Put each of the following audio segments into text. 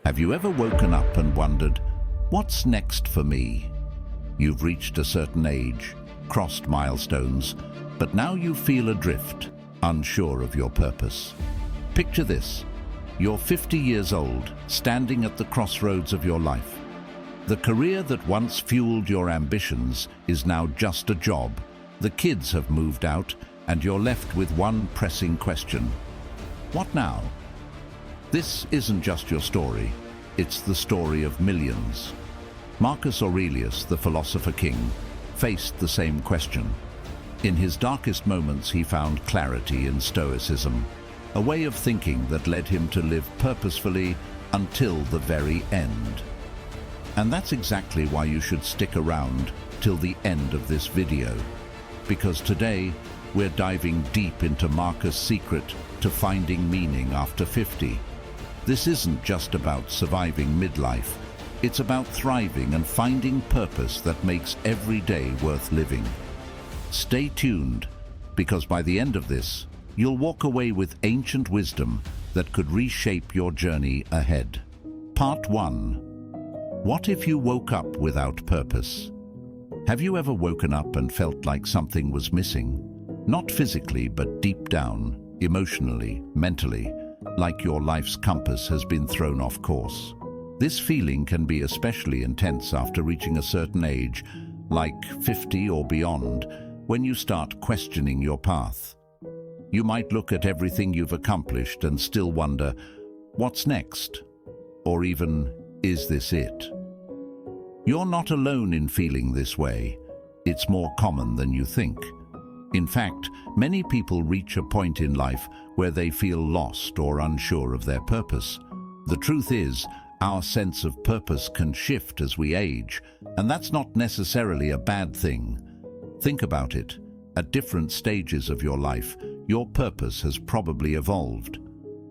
Have you ever woken up and wondered, what's next for me? You've reached a certain age, crossed milestones, but now you feel adrift, unsure of your purpose. Picture this. You're 50 years old, standing at the crossroads of your life. The career that once fueled your ambitions is now just a job. The kids have moved out, and you're left with one pressing question. What now? This isn't just your story, it's the story of millions. Marcus Aurelius, the philosopher king, faced the same question. In his darkest moments, he found clarity in Stoicism, a way of thinking that led him to live purposefully until the very end. And that's exactly why you should stick around till the end of this video, because today we're diving deep into Marcus' secret to finding meaning after 50. This isn't just about surviving midlife, it's about thriving and finding purpose that makes every day worth living. Stay tuned, because by the end of this, you'll walk away with ancient wisdom that could reshape your journey ahead. Part 1. What if you woke up without purpose? Have you ever woken up and felt like something was missing? Not physically, but deep down, emotionally, mentally, like your life's compass has been thrown off course. This feeling can be especially intense after reaching a certain age, like 50 or beyond, when you start questioning your path. You might look at everything you've accomplished and still wonder, what's next? Or even, is this it? You're not alone in feeling this way. It's more common than you think. In fact, many people reach a point in life where they feel lost or unsure of their purpose. The truth is, our sense of purpose can shift as we age, and that's not necessarily a bad thing. Think about it. At different stages of your life, your purpose has probably evolved.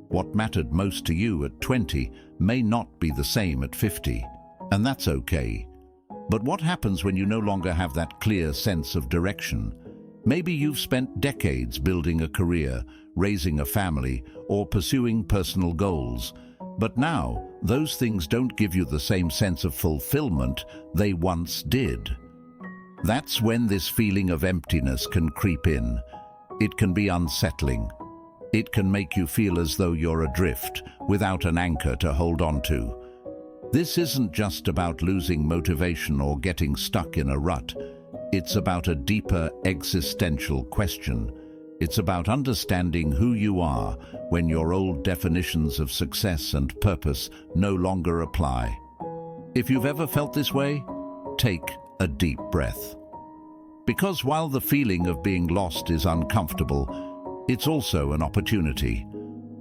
What mattered most to you at 20 may not be the same at 50, and that's okay. But what happens when you no longer have that clear sense of direction? Maybe you've spent decades building a career, raising a family, or pursuing personal goals. But now, those things don't give you the same sense of fulfillment they once did. That's when this feeling of emptiness can creep in. It can be unsettling. It can make you feel as though you're adrift, without an anchor to hold on to. This isn't just about losing motivation or getting stuck in a rut. It's about a deeper existential question. It's about understanding who you are when your old definitions of success and purpose no longer apply. If you've ever felt this way, take a deep breath. Because while the feeling of being lost is uncomfortable, it's also an opportunity,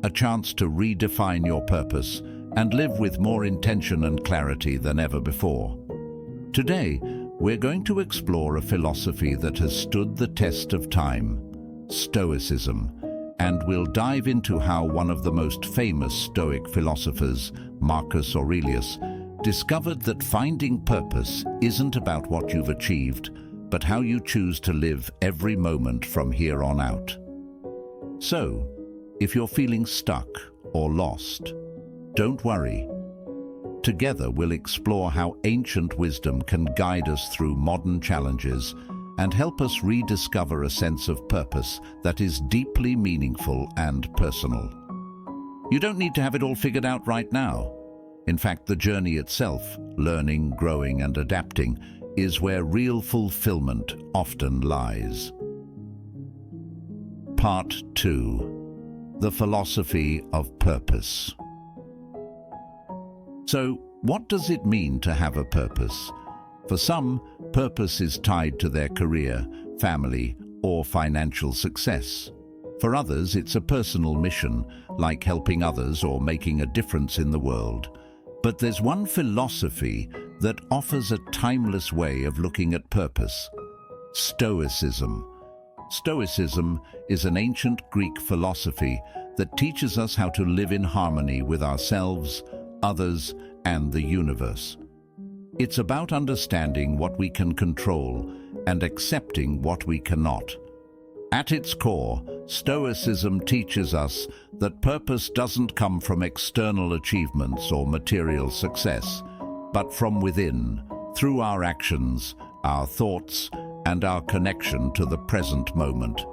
a chance to redefine your purpose and live with more intention and clarity than ever before. Today, we're going to explore a philosophy that has stood the test of time, Stoicism, and we'll dive into how one of the most famous Stoic philosophers, Marcus Aurelius, discovered that finding purpose isn't about what you've achieved, but how you choose to live every moment from here on out. So, if you're feeling stuck or lost, don't worry. Together we'll explore how ancient wisdom can guide us through modern challenges and help us rediscover a sense of purpose that is deeply meaningful and personal. You don't need to have it all figured out right now. In fact, the journey itself, learning, growing, and adapting, is where real fulfillment often lies. Part 2. The Philosophy of Purpose. So, what does it mean to have a purpose? For some, purpose is tied to their career, family, or financial success. For others, it's a personal mission, like helping others or making a difference in the world. But there's one philosophy that offers a timeless way of looking at purpose: Stoicism. Stoicism is an ancient Greek philosophy that teaches us how to live in harmony with ourselves, others, and the universe. It's about understanding what we can control and accepting what we cannot. At its core, Stoicism teaches us that purpose doesn't come from external achievements or material success, but from within, through our actions, our thoughts, and our connection to the present moment.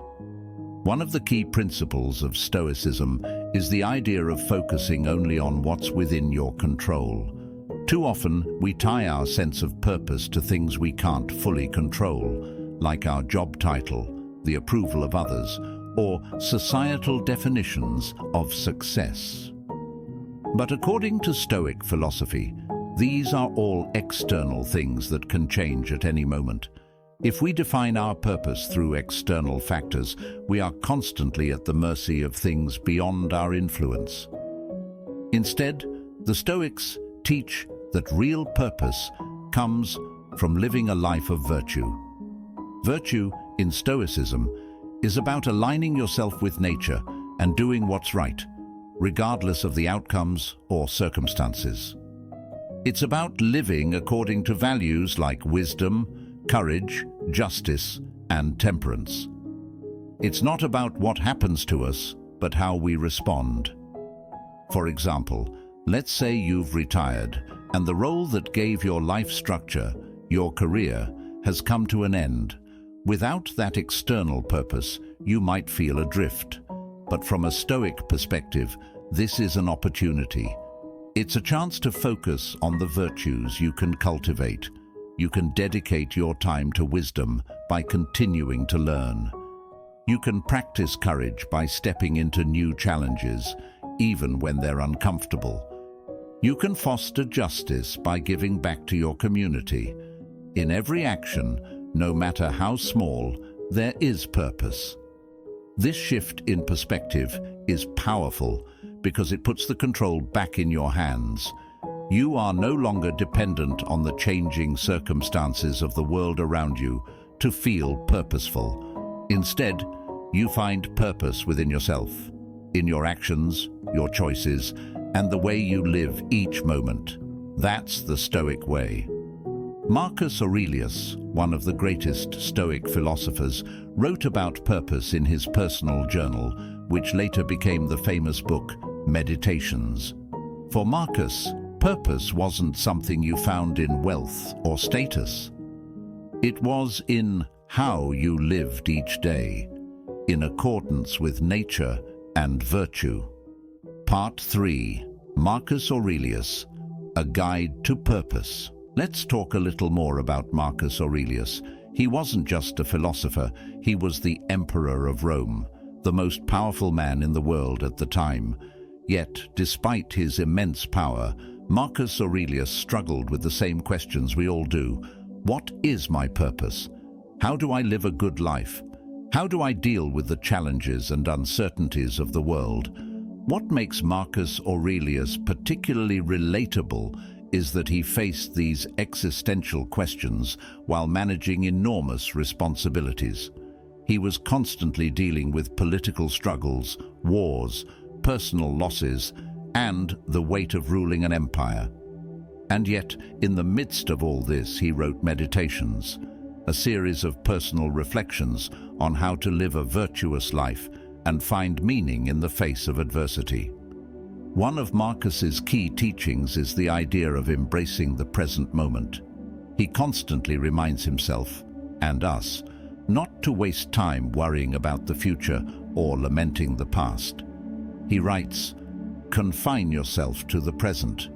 One of the key principles of Stoicism is the idea of focusing only on what's within your control. Too often, we tie our sense of purpose to things we can't fully control, like our job title, the approval of others, or societal definitions of success. But according to Stoic philosophy, these are all external things that can change at any moment. If we define our purpose through external factors, we are constantly at the mercy of things beyond our influence. Instead, the Stoics teach that real purpose comes from living a life of virtue. Virtue, in Stoicism, is about aligning yourself with nature and doing what's right, regardless of the outcomes or circumstances. It's about living according to values like wisdom, courage, justice, and temperance. It's not about what happens to us, but how we respond. For example, let's say you've retired, and the role that gave your life structure, your career, has come to an end. Without that external purpose, you might feel adrift. But from a Stoic perspective, this is an opportunity. It's a chance to focus on the virtues you can cultivate. You can dedicate your time to wisdom by continuing to learn. You can practice courage by stepping into new challenges, even when they're uncomfortable. You can foster justice by giving back to your community. In every action, no matter how small, there is purpose. This shift in perspective is powerful because it puts the control back in your hands. You are no longer dependent on the changing circumstances of the world around you to feel purposeful. Instead, you find purpose within yourself, in your actions, your choices, and the way you live each moment. That's the Stoic way. Marcus Aurelius, one of the greatest Stoic philosophers, wrote about purpose in his personal journal, which later became the famous book, Meditations. For Marcus, purpose wasn't something you found in wealth or status. It was in how you lived each day, in accordance with nature and virtue. Part 3. Marcus Aurelius, A Guide to Purpose. Let's talk a little more about Marcus Aurelius. He wasn't just a philosopher, he was the Emperor of Rome, the most powerful man in the world at the time. Yet, despite his immense power, Marcus Aurelius struggled with the same questions we all do. What is my purpose? How do I live a good life? How do I deal with the challenges and uncertainties of the world? What makes Marcus Aurelius particularly relatable is that he faced these existential questions while managing enormous responsibilities. He was constantly dealing with political struggles, wars, personal losses, and the weight of ruling an empire. And yet, in the midst of all this, he wrote Meditations, a series of personal reflections on how to live a virtuous life and find meaning in the face of adversity. One of Marcus's key teachings is the idea of embracing the present moment. He constantly reminds himself, and us, not to waste time worrying about the future or lamenting the past. He writes, "Confine yourself to the present."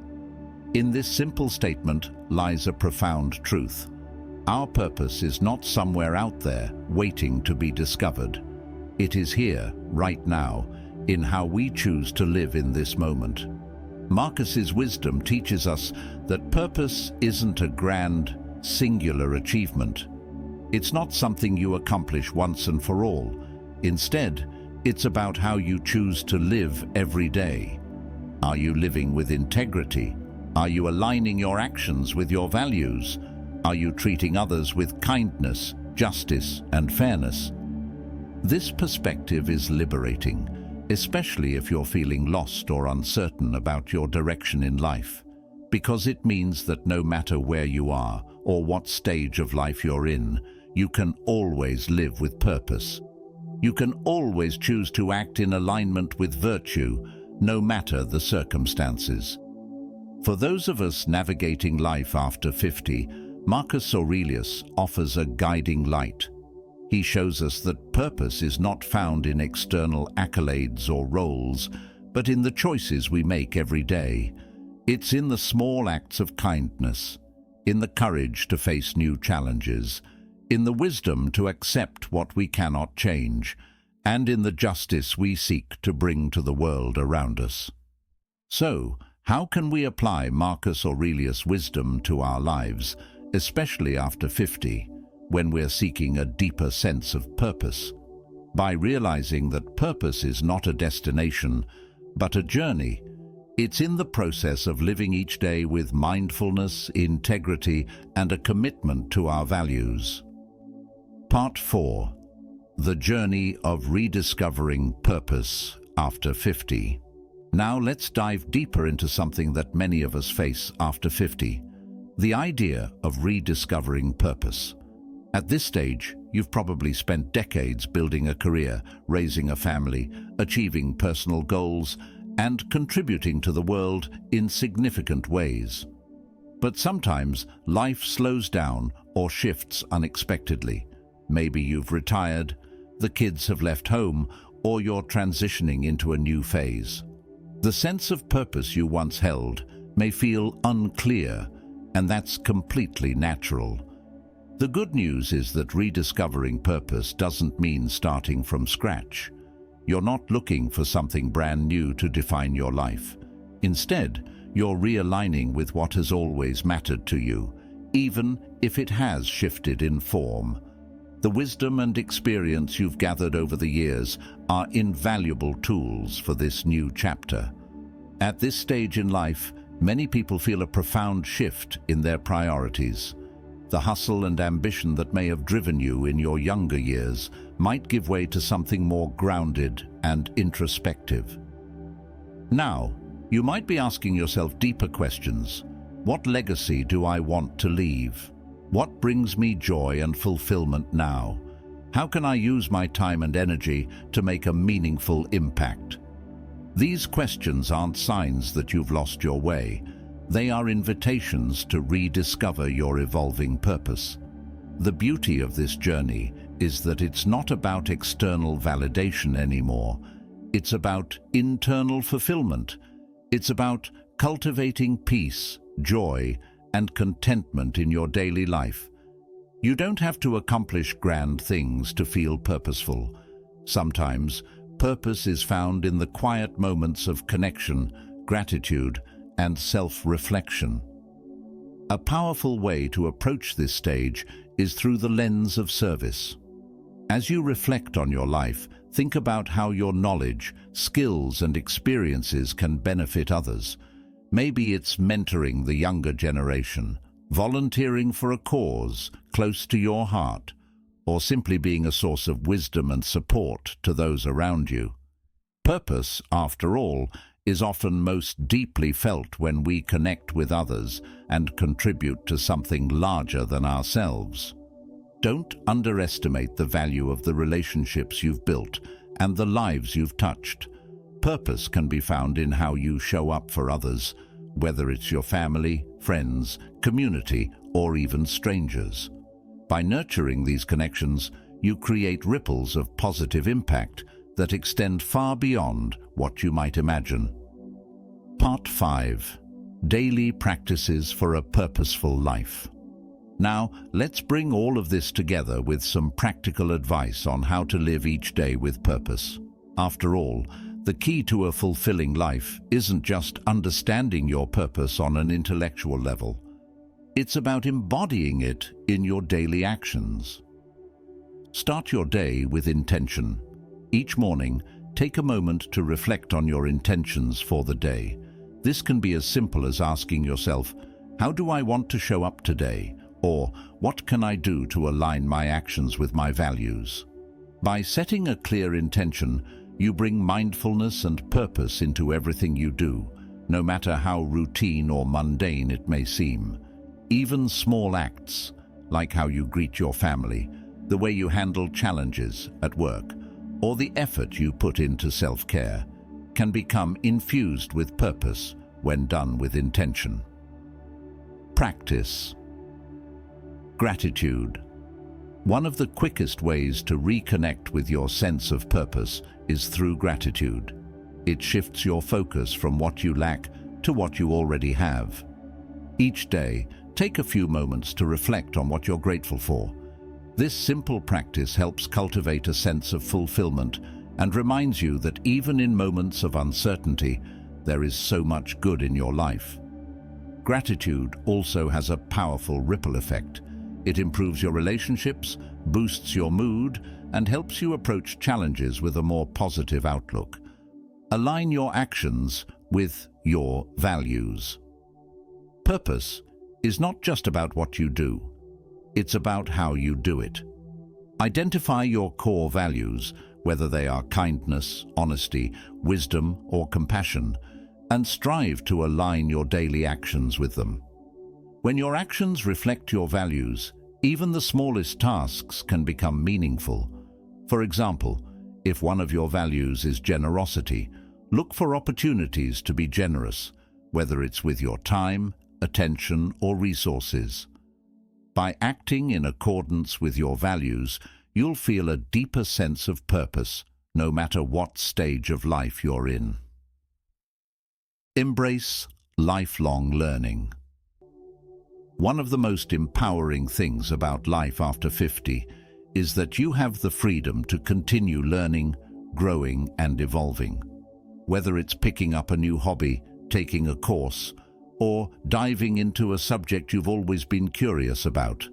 In this simple statement lies a profound truth. Our purpose is not somewhere out there waiting to be discovered. It is here, right now, in how we choose to live in this moment. Marcus's wisdom teaches us that purpose isn't a grand, singular achievement. It's not something you accomplish once and for all. Instead, it's about how you choose to live every day. Are you living with integrity? Are you aligning your actions with your values? Are you treating others with kindness, justice, and fairness? This perspective is liberating, especially if you're feeling lost or uncertain about your direction in life, because it means that no matter where you are or what stage of life you're in, you can always live with purpose. You can always choose to act in alignment with virtue, no matter the circumstances. For those of us navigating life after 50, Marcus Aurelius offers a guiding light. He shows us that purpose is not found in external accolades or roles, but in the choices we make every day. It's in the small acts of kindness, in the courage to face new challenges, in the wisdom to accept what we cannot change, and in the justice we seek to bring to the world around us. So, how can we apply Marcus Aurelius' wisdom to our lives, especially after 50, when we're seeking a deeper sense of purpose? By realizing that purpose is not a destination, but a journey. It's in the process of living each day with mindfulness, integrity, and a commitment to our values. Part 4. The Journey of Rediscovering Purpose After 50. Now let's dive deeper into something that many of us face after 50. The idea of rediscovering purpose. At this stage, you've probably spent decades building a career, raising a family, achieving personal goals, and contributing to the world in significant ways. But sometimes life slows down or shifts unexpectedly. Maybe you've retired, the kids have left home, or you're transitioning into a new phase. The sense of purpose you once held may feel unclear, and that's completely natural. The good news is that rediscovering purpose doesn't mean starting from scratch. You're not looking for something brand new to define your life. Instead, you're realigning with what has always mattered to you, even if it has shifted in form. The wisdom and experience you've gathered over the years are invaluable tools for this new chapter. At this stage in life, many people feel a profound shift in their priorities. The hustle and ambition that may have driven you in your younger years might give way to something more grounded and introspective. Now, you might be asking yourself deeper questions. What legacy do I want to leave? What brings me joy and fulfillment now? How can I use my time and energy to make a meaningful impact? These questions aren't signs that you've lost your way. They are invitations to rediscover your evolving purpose. The beauty of this journey is that it's not about external validation anymore. It's about internal fulfillment. It's about cultivating peace, joy, and contentment in your daily life. You don't have to accomplish grand things to feel purposeful. Sometimes, purpose is found in the quiet moments of connection, gratitude, and self-reflection. A powerful way to approach this stage is through the lens of service. As you reflect on your life, think about how your knowledge, skills, and experiences can benefit others. Maybe it's mentoring the younger generation, volunteering for a cause close to your heart, or simply being a source of wisdom and support to those around you. Purpose, after all, is often most deeply felt when we connect with others and contribute to something larger than ourselves. Don't underestimate the value of the relationships you've built and the lives you've touched. Purpose can be found in how you show up for others, whether it's your family, friends, community, or even strangers. By nurturing these connections, you create ripples of positive impact that extend far beyond what you might imagine. Part 5. Daily Practices for a Purposeful Life. Now, let's bring all of this together with some practical advice on how to live each day with purpose. After all, the key to a fulfilling life isn't just understanding your purpose on an intellectual level. It's about embodying it in your daily actions. Start your day with intention. Each morning, take a moment to reflect on your intentions for the day. This can be as simple as asking yourself, how do I want to show up today? Or, what can I do to align my actions with my values? By setting a clear intention, you bring mindfulness and purpose into everything you do, no matter how routine or mundane it may seem. Even small acts, like how you greet your family, the way you handle challenges at work, or the effort you put into self-care can become infused with purpose when done with intention. Practice. Gratitude. One of the quickest ways to reconnect with your sense of purpose is through gratitude. It shifts your focus from what you lack to what you already have. Each day, take a few moments to reflect on what you're grateful for. This simple practice helps cultivate a sense of fulfillment and reminds you that even in moments of uncertainty, there is so much good in your life. Gratitude also has a powerful ripple effect. It improves your relationships, boosts your mood, and helps you approach challenges with a more positive outlook. Align your actions with your values. Purpose is not just about what you do. It's about how you do it. Identify your core values, whether they are kindness, honesty, wisdom, or compassion, and strive to align your daily actions with them. When your actions reflect your values, even the smallest tasks can become meaningful. For example, if one of your values is generosity, look for opportunities to be generous, whether it's with your time, attention, or resources. By acting in accordance with your values, you'll feel a deeper sense of purpose, no matter what stage of life you're in. Embrace lifelong learning. One of the most empowering things about life after 50 is that you have the freedom to continue learning, growing, and evolving. Whether it's picking up a new hobby, taking a course, or diving into a subject you've always been curious about,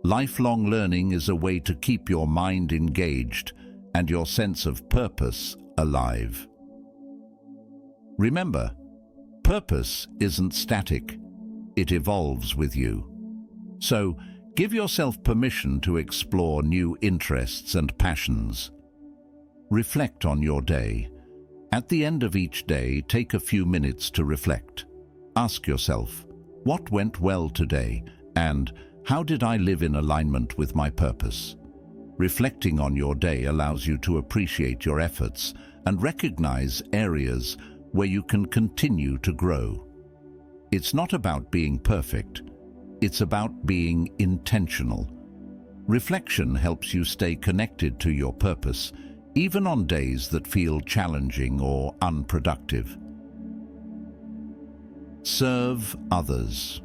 lifelong learning is a way to keep your mind engaged and your sense of purpose alive. Remember, purpose isn't static. It evolves with you. So, give yourself permission to explore new interests and passions. Reflect on your day. At the end of each day, take a few minutes to reflect. Ask yourself, what went well today, and how did I live in alignment with my purpose? Reflecting on your day allows you to appreciate your efforts and recognize areas where you can continue to grow. It's not about being perfect. It's about being intentional. Reflection helps you stay connected to your purpose, even on days that feel challenging or unproductive. Serve others.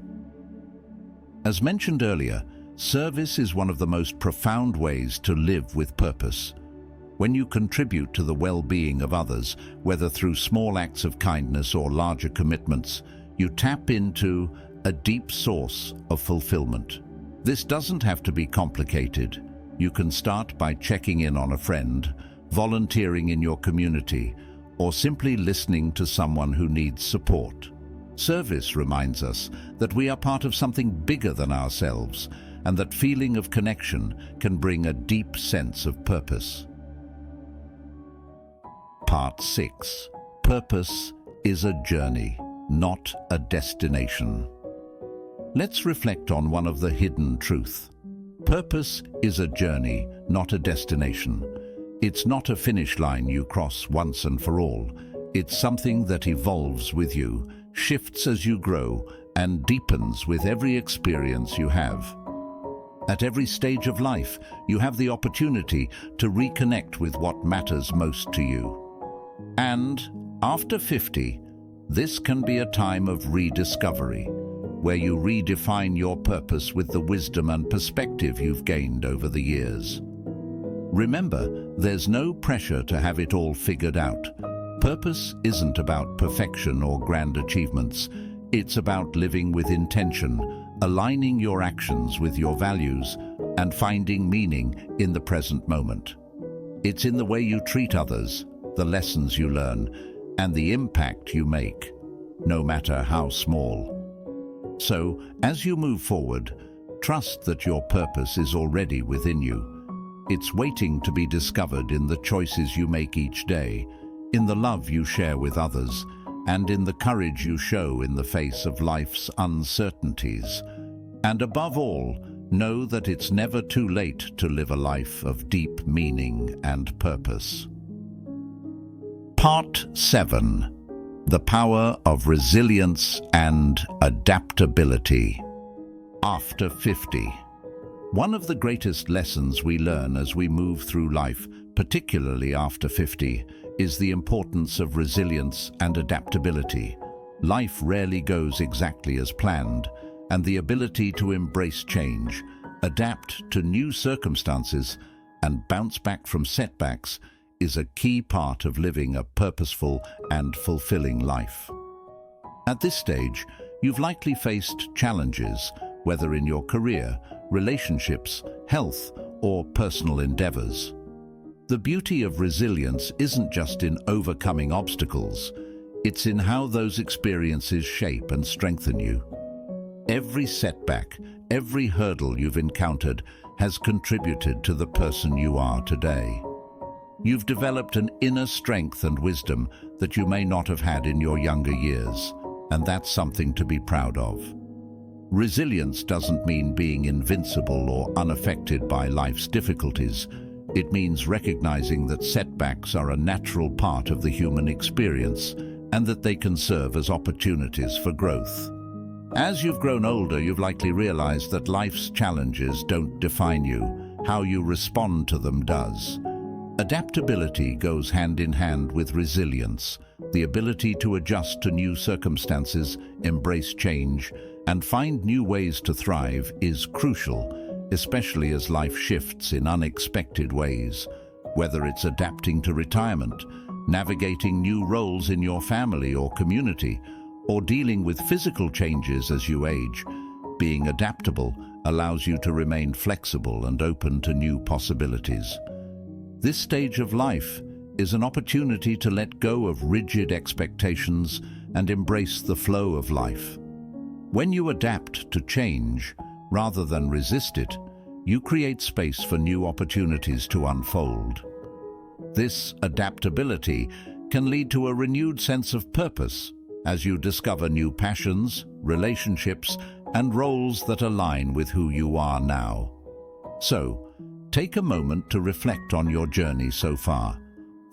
As mentioned earlier, service is one of the most profound ways to live with purpose. When you contribute to the well-being of others, whether through small acts of kindness or larger commitments, you tap into a deep source of fulfillment. This doesn't have to be complicated. You can start by checking in on a friend, volunteering in your community, or simply listening to someone who needs support. Service reminds us that we are part of something bigger than ourselves, and that feeling of connection can bring a deep sense of purpose. Part 6. Purpose is a journey, not a destination. Let's reflect on one of the hidden truths. Purpose is a journey, not a destination. It's not a finish line you cross once and for all. It's something that evolves with you, shifts as you grow, and deepens with every experience you have. At every stage of life, you have the opportunity to reconnect with what matters most to you. And after 50, this can be a time of rediscovery, where you redefine your purpose with the wisdom and perspective you've gained over the years. Remember, there's no pressure to have it all figured out. Purpose isn't about perfection or grand achievements. It's about living with intention, aligning your actions with your values, and finding meaning in the present moment. It's in the way you treat others, the lessons you learn, and the impact you make, no matter how small. So, as you move forward, trust that your purpose is already within you. It's waiting to be discovered in the choices you make each day, in the love you share with others, and in the courage you show in the face of life's uncertainties. And above all, know that it's never too late to live a life of deep meaning and purpose. Part 7. The Power of Resilience and Adaptability. After 50. One of the greatest lessons we learn as we move through life, particularly after 50, is the importance of resilience and adaptability. Life rarely goes exactly as planned, and the ability to embrace change, adapt to new circumstances, and bounce back from setbacks is a key part of living a purposeful and fulfilling life. At this stage, you've likely faced challenges, whether in your career, relationships, health, or personal endeavors. The beauty of resilience isn't just in overcoming obstacles, it's in how those experiences shape and strengthen you. Every setback, every hurdle you've encountered has contributed to the person you are today. You've developed an inner strength and wisdom that you may not have had in your younger years, and that's something to be proud of. Resilience doesn't mean being invincible or unaffected by life's difficulties. It means recognizing that setbacks are a natural part of the human experience and that they can serve as opportunities for growth. As you've grown older, you've likely realized that life's challenges don't define you. How you respond to them does. Adaptability goes hand in hand with resilience. The ability to adjust to new circumstances, embrace change, and find new ways to thrive is crucial, especially as life shifts in unexpected ways. Whether it's adapting to retirement, navigating new roles in your family or community, or dealing with physical changes as you age, being adaptable allows you to remain flexible and open to new possibilities. This stage of life is an opportunity to let go of rigid expectations and embrace the flow of life. When you adapt to change, rather than resist it, you create space for new opportunities to unfold. This adaptability can lead to a renewed sense of purpose as you discover new passions, relationships, and roles that align with who you are now. So, take a moment to reflect on your journey so far.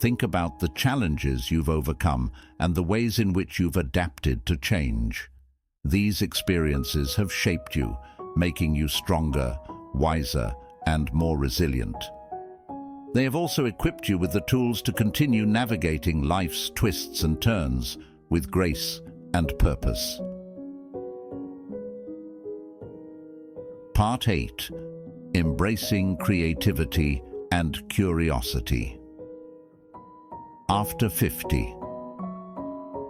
Think about the challenges you've overcome and the ways in which you've adapted to change. These experiences have shaped you, making you stronger, wiser, and more resilient. They have also equipped you with the tools to continue navigating life's twists and turns with grace and purpose. Part 8. Embracing Creativity and Curiosity. After 50.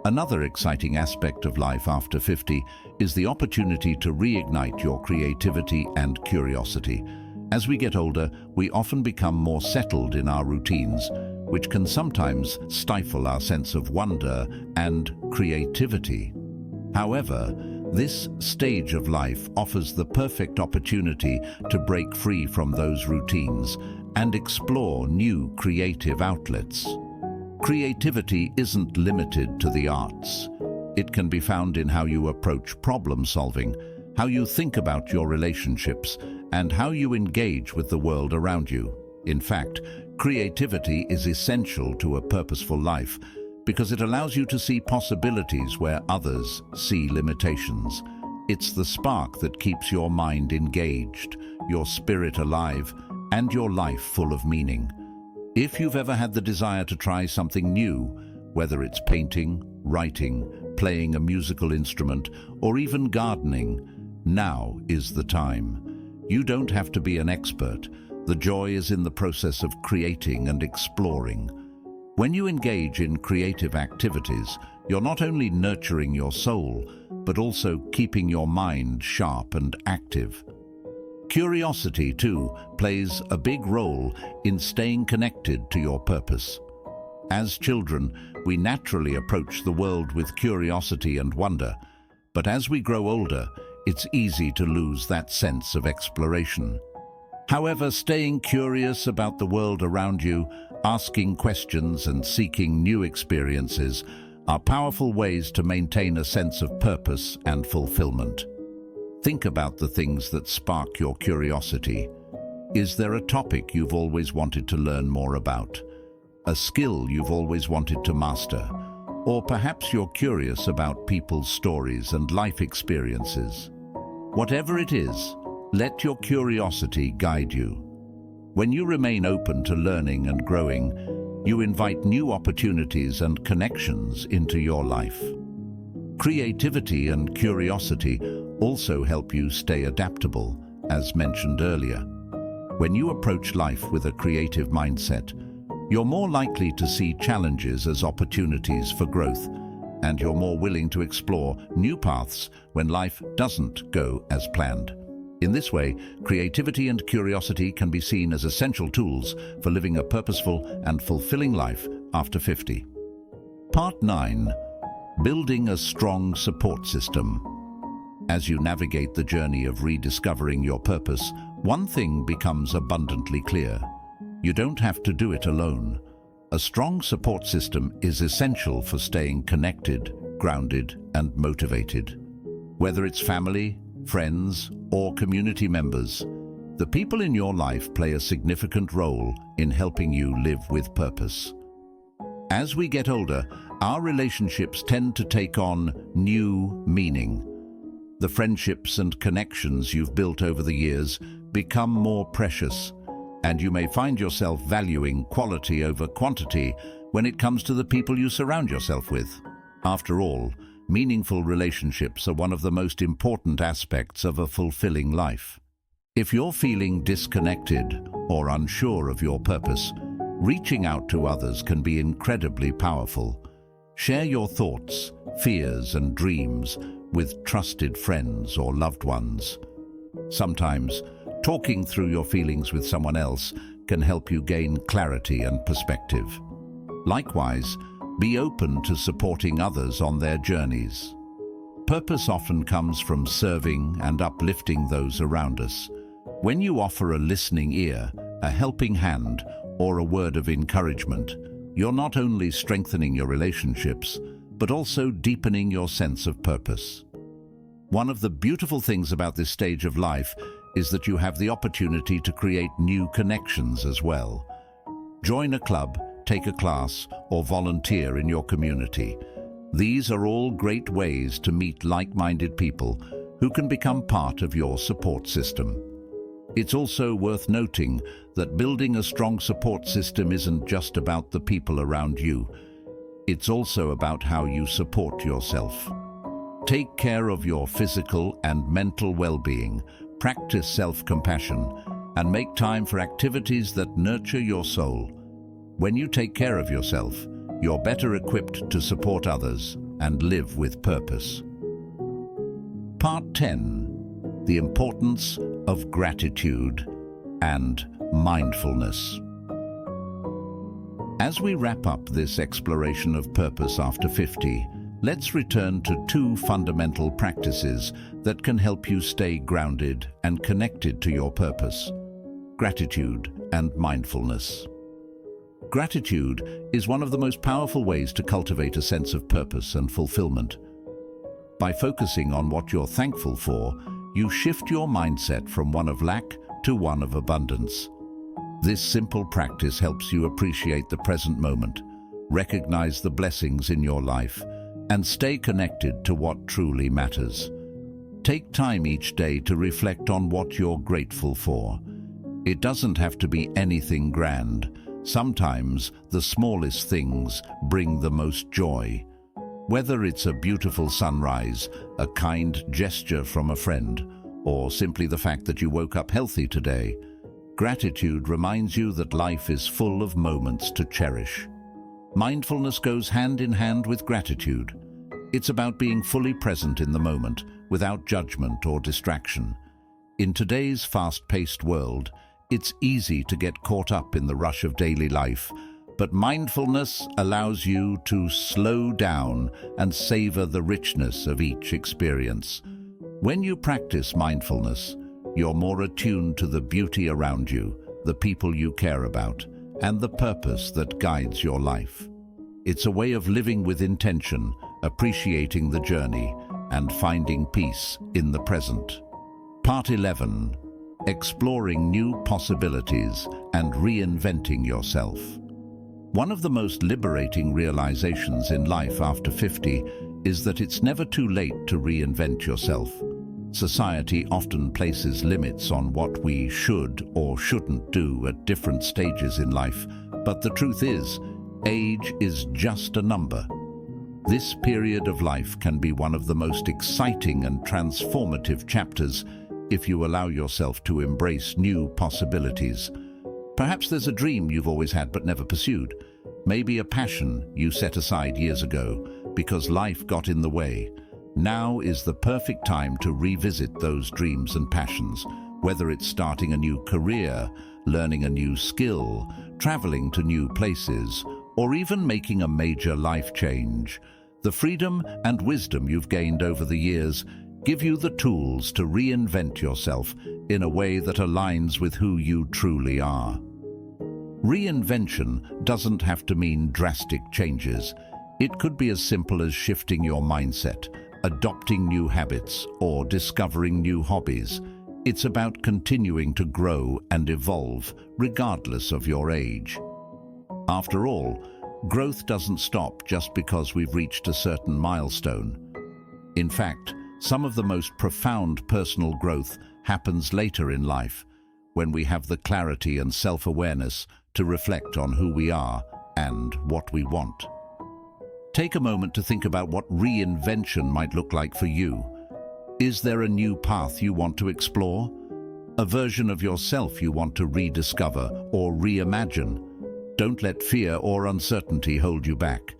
Another exciting aspect of life after 50 is the opportunity to reignite your creativity and curiosity. As we get older, we often become more settled in our routines, which can sometimes stifle our sense of wonder and creativity. However, this stage of life offers the perfect opportunity to break free from those routines and explore new creative outlets. Creativity isn't limited to the arts. It can be found in how you approach problem solving, how you think about your relationships, and how you engage with the world around you. In fact, creativity is essential to a purposeful life because it allows you to see possibilities where others see limitations. It's the spark that keeps your mind engaged, your spirit alive, and your life full of meaning. If you've ever had the desire to try something new, whether it's painting, writing, playing a musical instrument, or even gardening, now is the time. You don't have to be an expert. The joy is in the process of creating and exploring. When you engage in creative activities, you're not only nurturing your soul, but also keeping your mind sharp and active. Curiosity, too, plays a big role in staying connected to your purpose. As children, we naturally approach the world with curiosity and wonder, but as we grow older, it's easy to lose that sense of exploration. However, staying curious about the world around you, asking questions and seeking new experiences are powerful ways to maintain a sense of purpose and fulfillment. Think about the things that spark your curiosity. Is there a topic you've always wanted to learn more about? A skill you've always wanted to master? Or perhaps you're curious about people's stories and life experiences? Whatever it is, let your curiosity guide you. When you remain open to learning and growing, you invite new opportunities and connections into your life. Creativity and curiosity also help you stay adaptable, as mentioned earlier. When you approach life with a creative mindset, you're more likely to see challenges as opportunities for growth, and you're more willing to explore new paths when life doesn't go as planned. In this way, creativity and curiosity can be seen as essential tools for living a purposeful and fulfilling life after 50. Part 9. Building a strong support system. As you navigate the journey of rediscovering your purpose, one thing becomes abundantly clear. You don't have to do it alone. A strong support system is essential for staying connected, grounded, and motivated. Whether it's family, friends, or community members, the people in your life play a significant role in helping you live with purpose. As we get older, our relationships tend to take on new meaning. The friendships and connections you've built over the years become more precious, and you may find yourself valuing quality over quantity when it comes to the people you surround yourself with. After all, meaningful relationships are one of the most important aspects of a fulfilling life. If you're feeling disconnected or unsure of your purpose, reaching out to others can be incredibly powerful. Share your thoughts, fears, and dreams with trusted friends or loved ones. Sometimes, talking through your feelings with someone else can help you gain clarity and perspective. Likewise, be open to supporting others on their journeys. Purpose often comes from serving and uplifting those around us. When you offer a listening ear, a helping hand, or a word of encouragement, you're not only strengthening your relationships, but also deepening your sense of purpose. One of the beautiful things about this stage of life is that you have the opportunity to create new connections as well. Join a club, take a class, or volunteer in your community. These are all great ways to meet like-minded people who can become part of your support system. It's also worth noting that building a strong support system isn't just about the people around you. It's also about how you support yourself. Take care of your physical and mental well-being, practice self-compassion, and make time for activities that nurture your soul. When you take care of yourself, you're better equipped to support others and live with purpose. Part 10. The importance of gratitude and mindfulness. As we wrap up this exploration of purpose after 50, let's return to two fundamental practices that can help you stay grounded and connected to your purpose: gratitude and mindfulness. Gratitude is one of the most powerful ways to cultivate a sense of purpose and fulfillment. By focusing on what you're thankful for, you shift your mindset from one of lack to one of abundance. This simple practice helps you appreciate the present moment, recognize the blessings in your life, and stay connected to what truly matters. Take time each day to reflect on what you're grateful for. It doesn't have to be anything grand. Sometimes the smallest things bring the most joy. Whether it's a beautiful sunrise, a kind gesture from a friend, or simply the fact that you woke up healthy today, gratitude reminds you that life is full of moments to cherish. Mindfulness goes hand in hand with gratitude. It's about being fully present in the moment, without judgment or distraction. In today's fast-paced world, it's easy to get caught up in the rush of daily life, but mindfulness allows you to slow down and savor the richness of each experience. When you practice mindfulness, you're more attuned to the beauty around you, the people you care about, and the purpose that guides your life. It's a way of living with intention, appreciating the journey, and finding peace in the present. Part 11. Exploring new possibilities and reinventing yourself. One of the most liberating realizations in life after 50 is that it's never too late to reinvent yourself. Society often places limits on what we should or shouldn't do at different stages in life, but the truth is, age is just a number. This period of life can be one of the most exciting and transformative chapters if you allow yourself to embrace new possibilities. Perhaps there's a dream you've always had but never pursued. Maybe a passion you set aside years ago because life got in the way. Now is the perfect time to revisit those dreams and passions, whether it's starting a new career, learning a new skill, traveling to new places, or even making a major life change. The freedom and wisdom you've gained over the years give you the tools to reinvent yourself in a way that aligns with who you truly are. Reinvention doesn't have to mean drastic changes. It could be as simple as shifting your mindset, adopting new habits, or discovering new hobbies. It's about continuing to grow and evolve, regardless of your age. After all, growth doesn't stop just because we've reached a certain milestone. In fact, some of the most profound personal growth happens later in life, when we have the clarity and self-awareness to reflect on who we are and what we want. Take a moment to think about what reinvention might look like for you. Is there a new path you want to explore? A version of yourself you want to rediscover or reimagine? Don't let fear or uncertainty hold you back.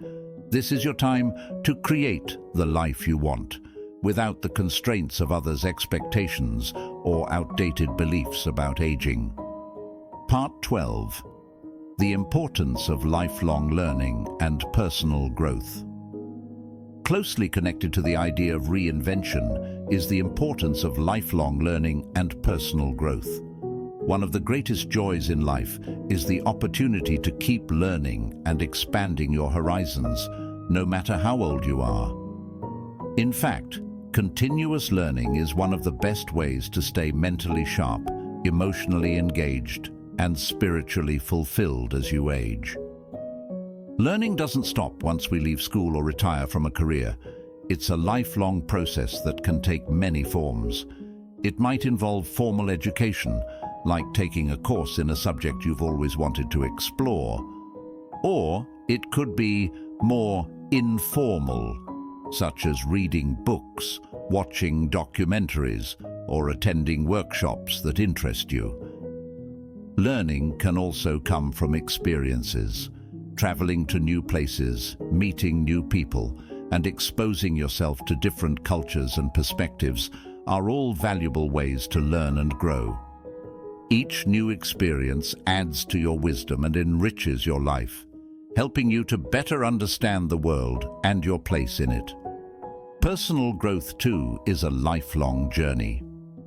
This is your time to create the life you want, without the constraints of others' expectations or outdated beliefs about aging. Part 12. The importance of lifelong learning and personal growth. Closely connected to the idea of reinvention is the importance of lifelong learning and personal growth. One of the greatest joys in life is the opportunity to keep learning and expanding your horizons, no matter how old you are. In fact, continuous learning is one of the best ways to stay mentally sharp, emotionally engaged, and spiritually fulfilled as you age. Learning doesn't stop once we leave school or retire from a career. It's a lifelong process that can take many forms. It might involve formal education, like taking a course in a subject you've always wanted to explore. Or it could be more informal, such as reading books, watching documentaries, or attending workshops that interest you. Learning can also come from experiences. Traveling to new places, meeting new people, and exposing yourself to different cultures and perspectives are all valuable ways to learn and grow. Each new experience adds to your wisdom and enriches your life, helping you to better understand the world and your place in it. Personal growth, too, is a lifelong journey.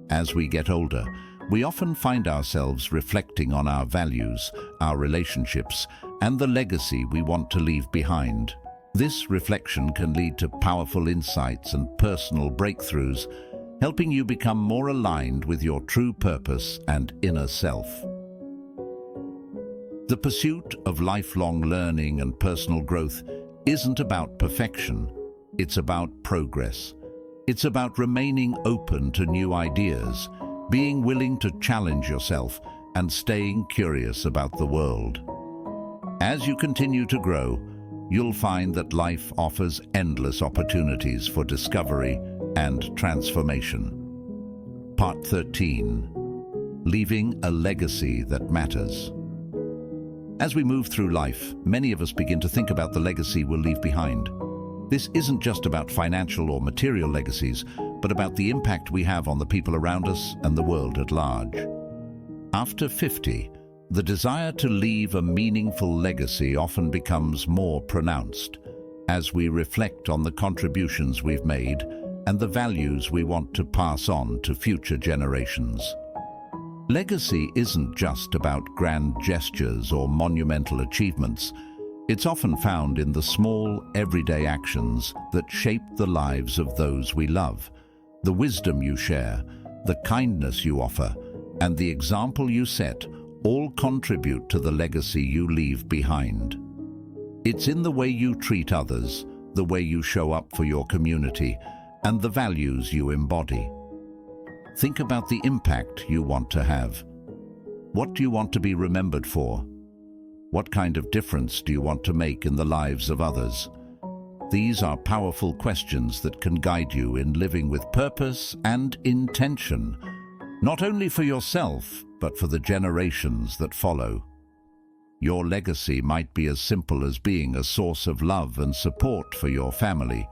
As we get older, we often find ourselves reflecting on our values, our relationships, and the legacy we want to leave behind. This reflection can lead to powerful insights and personal breakthroughs, helping you become more aligned with your true purpose and inner self. The pursuit of lifelong learning and personal growth isn't about perfection, it's about progress. It's about remaining open to new ideas, being willing to challenge yourself, and staying curious about the world. As you continue to grow, you'll find that life offers endless opportunities for discovery and transformation. Part 13. Leaving a legacy that matters. As we move through life, many of us begin to think about the legacy we'll leave behind. This isn't just about financial or material legacies, but about the impact we have on the people around us and the world at large. After 50, the desire to leave a meaningful legacy often becomes more pronounced, as we reflect on the contributions we've made and the values we want to pass on to future generations. Legacy isn't just about grand gestures or monumental achievements. It's often found in the small, everyday actions that shape the lives of those we love. The wisdom you share, the kindness you offer, and the example you set all contribute to the legacy you leave behind. It's in the way you treat others, the way you show up for your community, and the values you embody. Think about the impact you want to have. What do you want to be remembered for? What kind of difference do you want to make in the lives of others? These are powerful questions that can guide you in living with purpose and intention, not only for yourself, but for the generations that follow. Your legacy might be as simple as being a source of love and support for your family,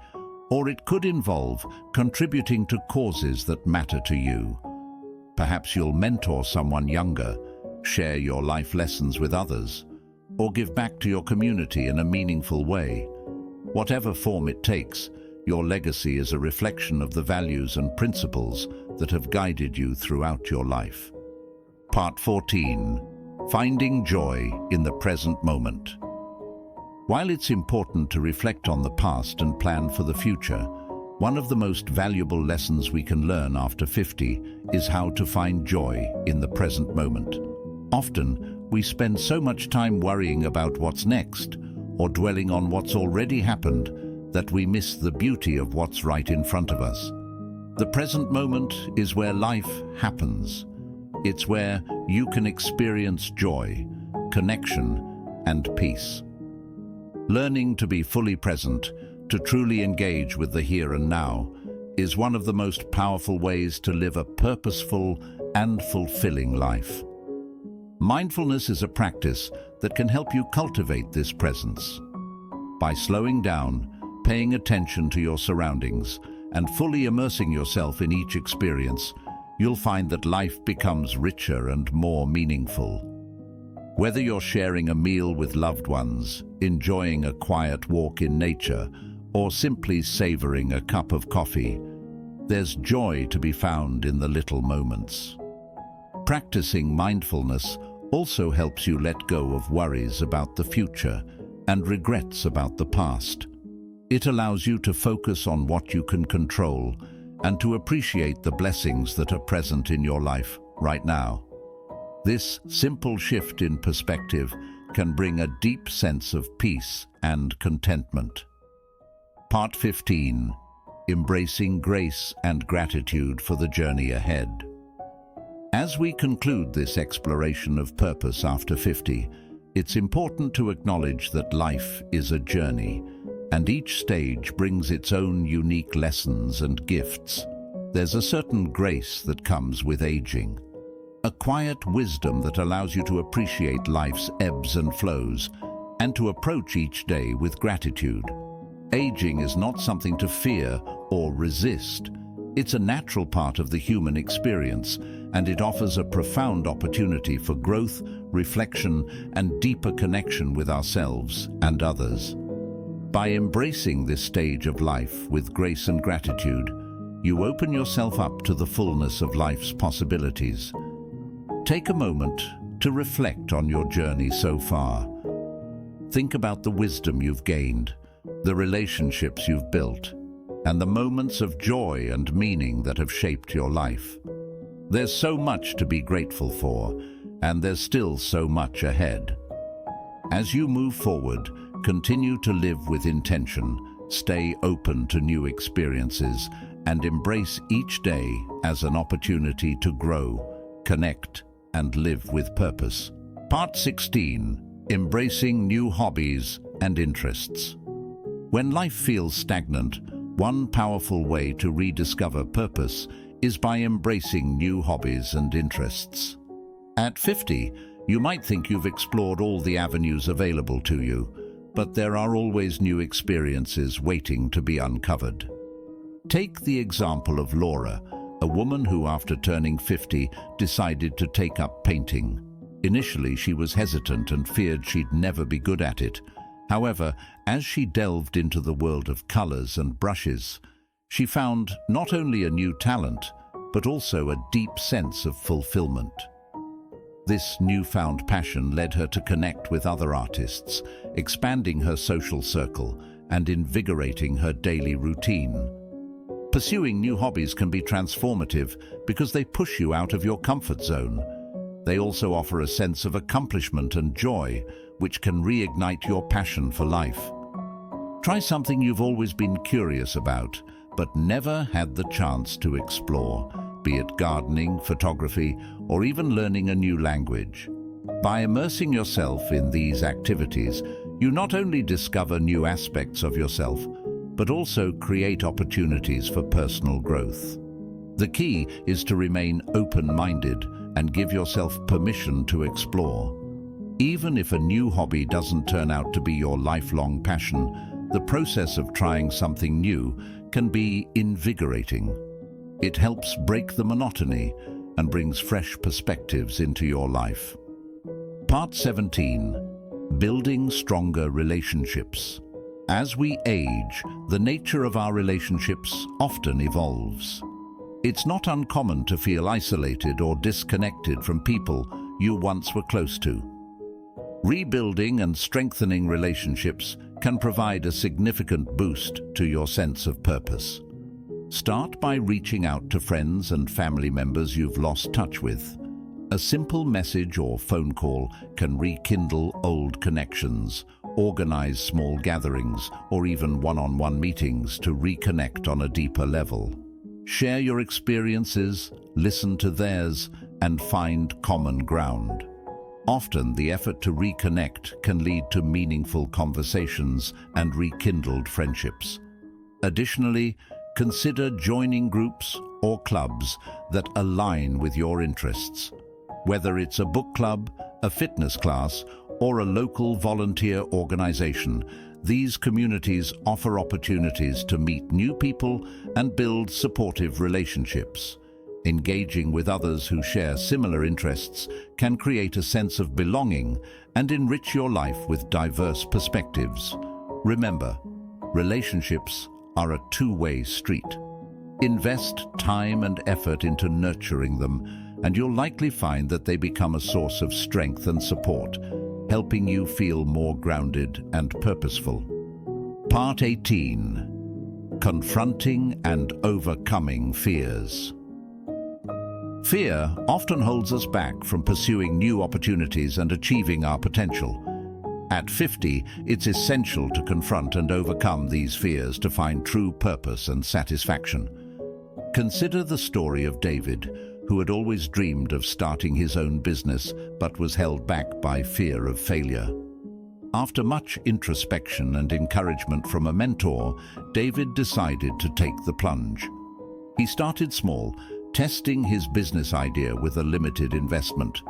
or it could involve contributing to causes that matter to you. Perhaps you'll mentor someone younger, share your life lessons with others, or give back to your community in a meaningful way. Whatever form it takes, your legacy is a reflection of the values and principles that have guided you throughout your life. Part 14. Finding joy in the present moment. While it's important to reflect on the past and plan for the future, one of the most valuable lessons we can learn after 50 is how to find joy in the present moment. Often, we spend so much time worrying about what's next or dwelling on what's already happened that we miss the beauty of what's right in front of us. The present moment is where life happens. It's where you can experience joy, connection, and peace. Learning to be fully present, to truly engage with the here and now, is one of the most powerful ways to live a purposeful and fulfilling life. Mindfulness is a practice that can help you cultivate this presence. By slowing down, paying attention to your surroundings, and fully immersing yourself in each experience, you'll find that life becomes richer and more meaningful. Whether you're sharing a meal with loved ones, enjoying a quiet walk in nature, or simply savoring a cup of coffee, there's joy to be found in the little moments. Practicing mindfulness also helps you let go of worries about the future and regrets about the past. It allows you to focus on what you can control and to appreciate the blessings that are present in your life right now. This simple shift in perspective can bring a deep sense of peace and contentment. Part 15. Embracing grace and gratitude for the journey ahead. As we conclude this exploration of purpose after 50, it's important to acknowledge that life is a journey, and each stage brings its own unique lessons and gifts. There's a certain grace that comes with aging, a quiet wisdom that allows you to appreciate life's ebbs and flows, and to approach each day with gratitude. Aging is not something to fear or resist. It's a natural part of the human experience, and it offers a profound opportunity for growth, reflection, and deeper connection with ourselves and others. By embracing this stage of life with grace and gratitude, you open yourself up to the fullness of life's possibilities. Take a moment to reflect on your journey so far. Think about the wisdom you've gained, the relationships you've built, and the moments of joy and meaning that have shaped your life. There's so much to be grateful for, and there's still so much ahead. As you move forward, continue to live with intention, stay open to new experiences, and embrace each day as an opportunity to grow, connect, and live with purpose. Part 16. Embracing new hobbies and interests. When life feels stagnant, one powerful way to rediscover purpose is by embracing new hobbies and interests. At 50, you might think you've explored all the avenues available to you, but there are always new experiences waiting to be uncovered. Take the example of Laura, a woman who, after turning 50, decided to take up painting. Initially, she was hesitant and feared she'd never be good at it. However, as she delved into the world of colors and brushes, she found not only a new talent, but also a deep sense of fulfillment. This newfound passion led her to connect with other artists, expanding her social circle and invigorating her daily routine. Pursuing new hobbies can be transformative because they push you out of your comfort zone. They also offer a sense of accomplishment and joy, which can reignite your passion for life. Try something you've always been curious about, but never had the chance to explore, be it gardening, photography, or even learning a new language. By immersing yourself in these activities, you not only discover new aspects of yourself, but also create opportunities for personal growth. The key is to remain open-minded and give yourself permission to explore. Even if a new hobby doesn't turn out to be your lifelong passion, the process of trying something new can be invigorating. It helps break the monotony and brings fresh perspectives into your life. Part 17. Building stronger relationships. As we age, the nature of our relationships often evolves. It's not uncommon to feel isolated or disconnected from people you once were close to. Rebuilding and strengthening relationships can provide a significant boost to your sense of purpose. Start by reaching out to friends and family members you've lost touch with. A simple message or phone call can rekindle old connections, organize small gatherings, or even one-on-one meetings to reconnect on a deeper level. Share your experiences, listen to theirs, and find common ground. Often, the effort to reconnect can lead to meaningful conversations and rekindled friendships. Additionally, consider joining groups or clubs that align with your interests. Whether it's a book club, a fitness class, or a local volunteer organization, these communities offer opportunities to meet new people and build supportive relationships. Engaging with others who share similar interests can create a sense of belonging and enrich your life with diverse perspectives. Remember, relationships are a two-way street. Invest time and effort into nurturing them, and you'll likely find that they become a source of strength and support, helping you feel more grounded and purposeful. Part 18. Confronting and overcoming fears. Fear often holds us back from pursuing new opportunities and achieving our potential. At 50, it's essential to confront and overcome these fears to find true purpose and satisfaction. Consider the story of David, who had always dreamed of starting his own business but was held back by fear of failure. After much introspection and encouragement from a mentor, David decided to take the plunge. He started small, testing his business idea with a limited investment.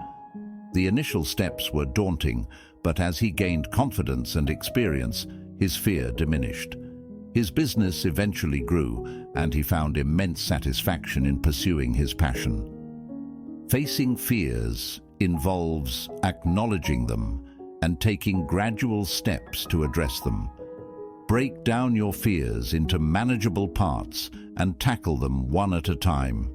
The initial steps were daunting, but as he gained confidence and experience, his fear diminished. His business eventually grew, and he found immense satisfaction in pursuing his passion. Facing fears involves acknowledging them and taking gradual steps to address them. Break down your fears into manageable parts and tackle them one at a time.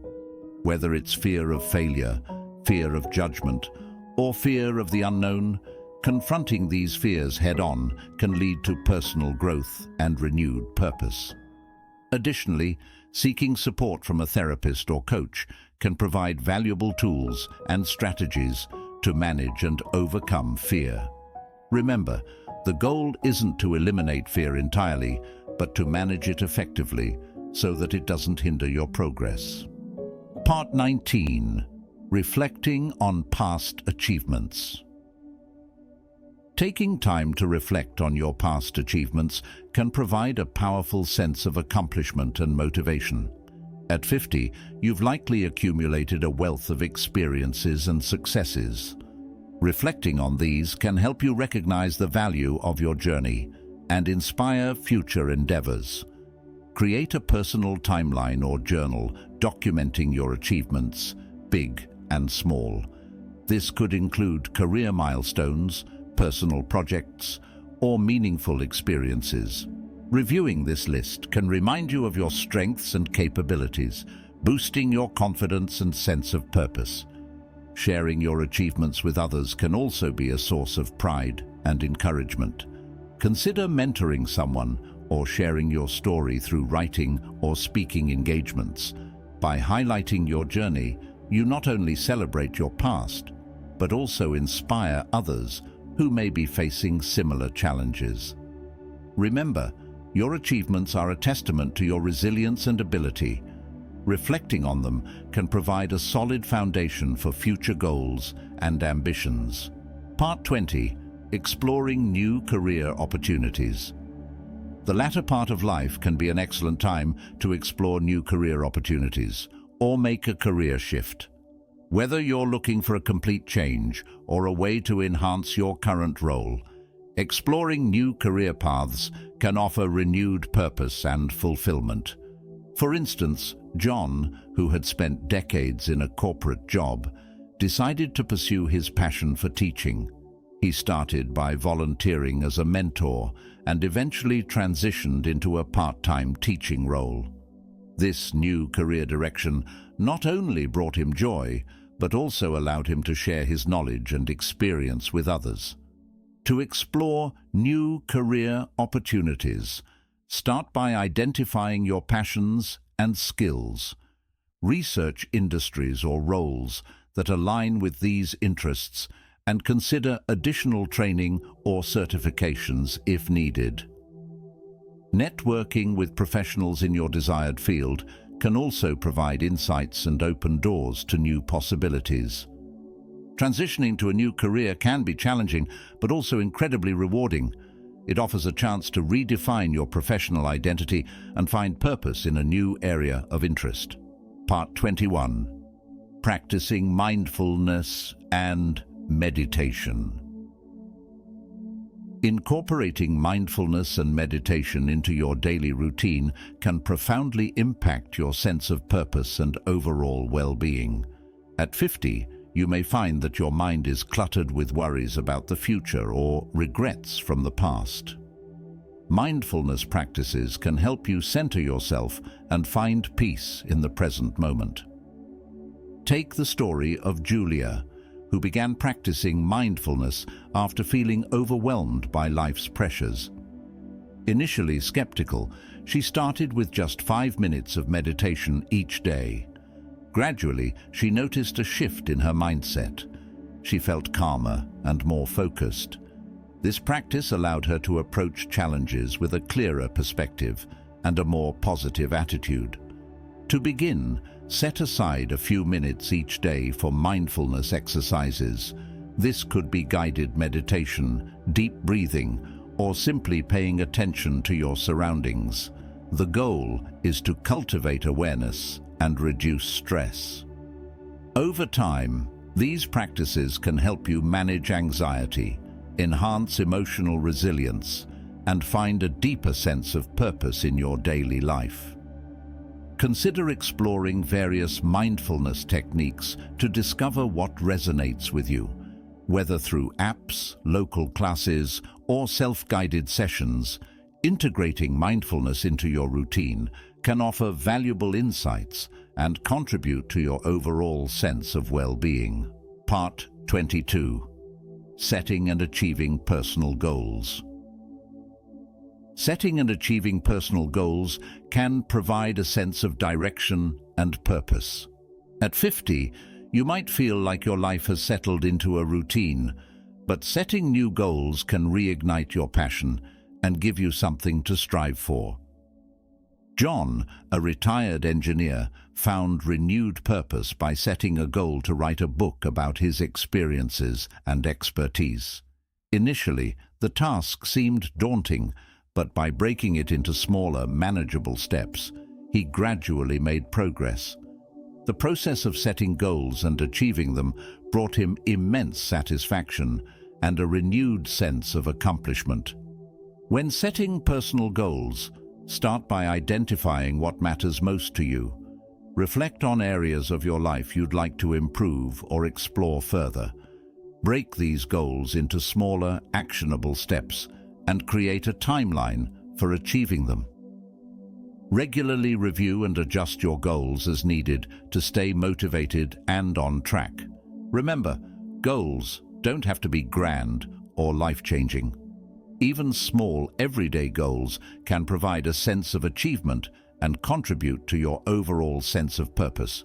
Whether it's fear of failure, fear of judgment, or fear of the unknown, confronting these fears head-on can lead to personal growth and renewed purpose. Additionally, seeking support from a therapist or coach can provide valuable tools and strategies to manage and overcome fear. Remember, the goal isn't to eliminate fear entirely, but to manage it effectively so that it doesn't hinder your progress. Part 19. Reflecting on past achievements. Taking time to reflect on your past achievements can provide a powerful sense of accomplishment and motivation. At 50, you've likely accumulated a wealth of experiences and successes. Reflecting on these can help you recognize the value of your journey and inspire future endeavors. Create a personal timeline or journal documenting your achievements, big and small. This could include career milestones, personal projects, or meaningful experiences. Reviewing this list can remind you of your strengths and capabilities, boosting your confidence and sense of purpose. Sharing your achievements with others can also be a source of pride and encouragement. Consider mentoring someone or sharing your story through writing or speaking engagements. By highlighting your journey, you not only celebrate your past, but also inspire others who may be facing similar challenges. Remember, your achievements are a testament to your resilience and ability. Reflecting on them can provide a solid foundation for future goals and ambitions. Part 20. Exploring new career opportunities. The latter part of life can be an excellent time to explore new career opportunities or make a career shift. Whether you're looking for a complete change or a way to enhance your current role, exploring new career paths can offer renewed purpose and fulfillment. For instance, John, who had spent decades in a corporate job, decided to pursue his passion for teaching. He started by volunteering as a mentor and eventually transitioned into a part-time teaching role. This new career direction not only brought him joy, but also allowed him to share his knowledge and experience with others. To explore new career opportunities, start by identifying your passions and skills. Research industries or roles that align with these interests and consider additional training or certifications if needed. Networking with professionals in your desired field can also provide insights and open doors to new possibilities. Transitioning to a new career can be challenging, but also incredibly rewarding. It offers a chance to redefine your professional identity and find purpose in a new area of interest. Part 21. Practicing mindfulness and meditation. Incorporating mindfulness and meditation into your daily routine can profoundly impact your sense of purpose and overall well-being. At 50, you may find that your mind is cluttered with worries about the future or regrets from the past. Mindfulness practices can help you center yourself and find peace in the present moment. Take the story of Julia, who began practicing mindfulness after feeling overwhelmed by life's pressures. Initially skeptical, she started with just 5 minutes of meditation each day. Gradually, she noticed a shift in her mindset. She felt calmer and more focused. This practice allowed her to approach challenges with a clearer perspective and a more positive attitude. To begin, set aside a few minutes each day for mindfulness exercises. This could be guided meditation, deep breathing, or simply paying attention to your surroundings. The goal is to cultivate awareness and reduce stress. Over time, these practices can help you manage anxiety, enhance emotional resilience, and find a deeper sense of purpose in your daily life. Consider exploring various mindfulness techniques to discover what resonates with you. Whether through apps, local classes, or self-guided sessions, integrating mindfulness into your routine can offer valuable insights and contribute to your overall sense of well-being. Part 22. Setting and achieving personal goals. Setting and achieving personal goals can provide a sense of direction and purpose. At 50, you might feel like your life has settled into a routine, but setting new goals can reignite your passion and give you something to strive for. John, a retired engineer, found renewed purpose by setting a goal to write a book about his experiences and expertise. Initially, the task seemed daunting, but by breaking it into smaller, manageable steps, he gradually made progress. The process of setting goals and achieving them brought him immense satisfaction and a renewed sense of accomplishment. When setting personal goals, start by identifying what matters most to you. Reflect on areas of your life you'd like to improve or explore further. Break these goals into smaller, actionable steps and create a timeline for achieving them. Regularly review and adjust your goals as needed to stay motivated and on track. Remember, goals don't have to be grand or life-changing. Even small, everyday goals can provide a sense of achievement and contribute to your overall sense of purpose.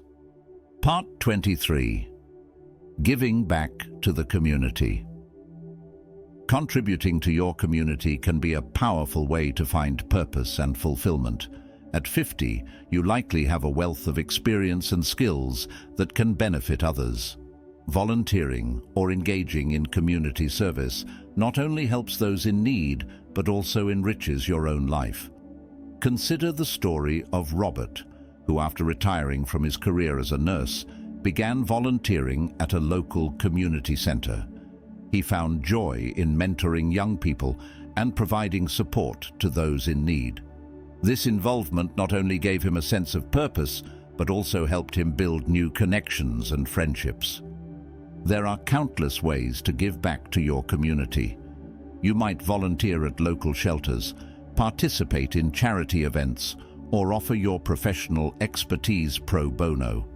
Part 23. Giving back to the community. Contributing to your community can be a powerful way to find purpose and fulfillment. At 50, you likely have a wealth of experience and skills that can benefit others. Volunteering or engaging in community service not only helps those in need, but also enriches your own life. Consider the story of Robert, who after retiring from his career as a nurse, began volunteering at a local community center. He found joy in mentoring young people and providing support to those in need. This involvement not only gave him a sense of purpose, but also helped him build new connections and friendships. There are countless ways to give back to your community. You might volunteer at local shelters, participate in charity events, or offer your professional expertise pro bono.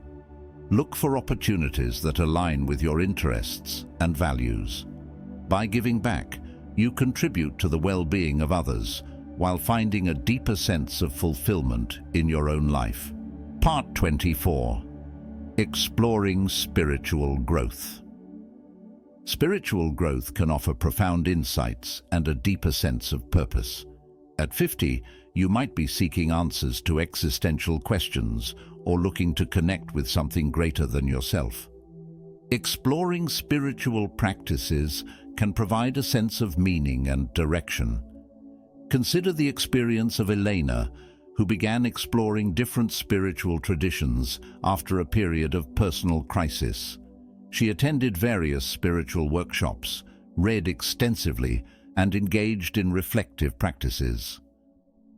Look for opportunities that align with your interests and values. By giving back, you contribute to the well-being of others, while finding a deeper sense of fulfillment in your own life. Part 24. Exploring spiritual growth. Spiritual growth can offer profound insights and a deeper sense of purpose. At 50, you might be seeking answers to existential questions or looking to connect with something greater than yourself. Exploring spiritual practices can provide a sense of meaning and direction. Consider the experience of Elena, who began exploring different spiritual traditions after a period of personal crisis. She attended various spiritual workshops, read extensively, and engaged in reflective practices.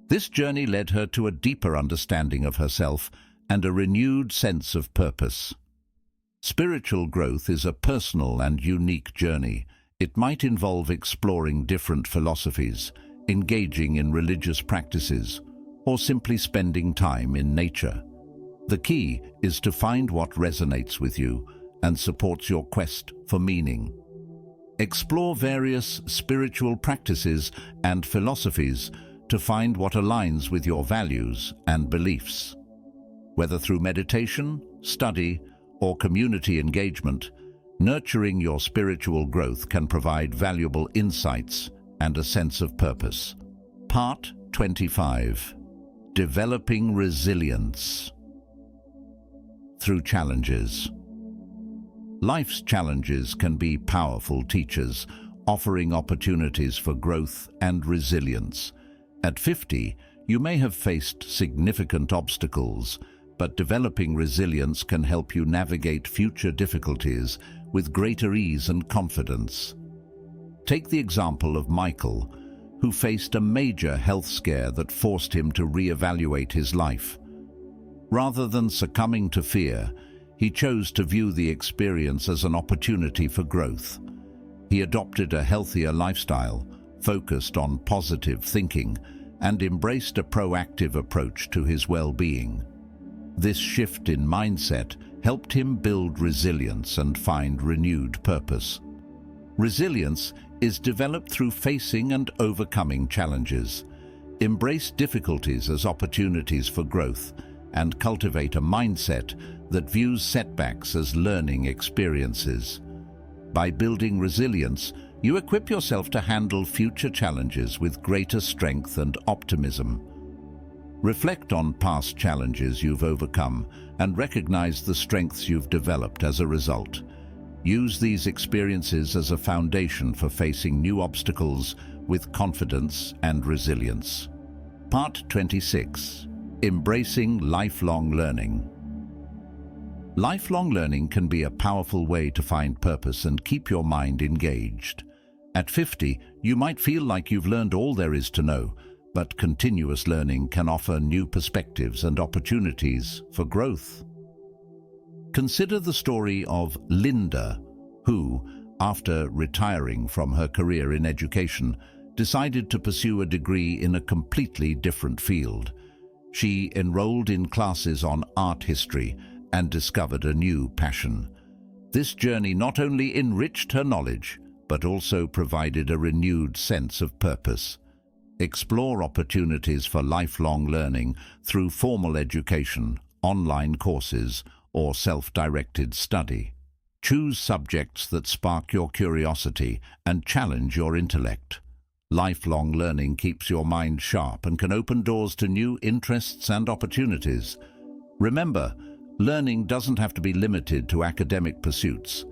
This journey led her to a deeper understanding of herself and a renewed sense of purpose. Spiritual growth is a personal and unique journey. It might involve exploring different philosophies, engaging in religious practices, or simply spending time in nature. The key is to find what resonates with you and supports your quest for meaning. Explore various spiritual practices and philosophies to find what aligns with your values and beliefs. Whether through meditation, study, or community engagement, nurturing your spiritual growth can provide valuable insights and a sense of purpose. Part 25. Developing resilience. Through challenges. Life's challenges can be powerful teachers, offering opportunities for growth and resilience. At 50, you may have faced significant obstacles, but developing resilience can help you navigate future difficulties with greater ease and confidence. Take the example of Michael, who faced a major health scare that forced him to reevaluate his life. Rather than succumbing to fear, he chose to view the experience as an opportunity for growth. He adopted a healthier lifestyle, focused on positive thinking, and embraced a proactive approach to his well-being. This shift in mindset helped him build resilience and find renewed purpose. Resilience is developed through facing and overcoming challenges. Embrace difficulties as opportunities for growth and cultivate a mindset that views setbacks as learning experiences. By building resilience, you equip yourself to handle future challenges with greater strength and optimism. Reflect on past challenges you've overcome and recognize the strengths you've developed as a result. Use these experiences as a foundation for facing new obstacles with confidence and resilience. Part 26. Embracing lifelong learning. Lifelong learning can be a powerful way to find purpose and keep your mind engaged. At 50, you might feel like you've learned all there is to know, but continuous learning can offer new perspectives and opportunities for growth. Consider the story of Linda, who, after retiring from her career in education, decided to pursue a degree in a completely different field. She enrolled in classes on art history and discovered a new passion. This journey not only enriched her knowledge, but also provided a renewed sense of purpose. Explore opportunities for lifelong learning through formal education, online courses, or self-directed study. Choose subjects that spark your curiosity and challenge your intellect. Lifelong learning keeps your mind sharp and can open doors to new interests and opportunities. Remember, learning doesn't have to be limited to academic pursuits.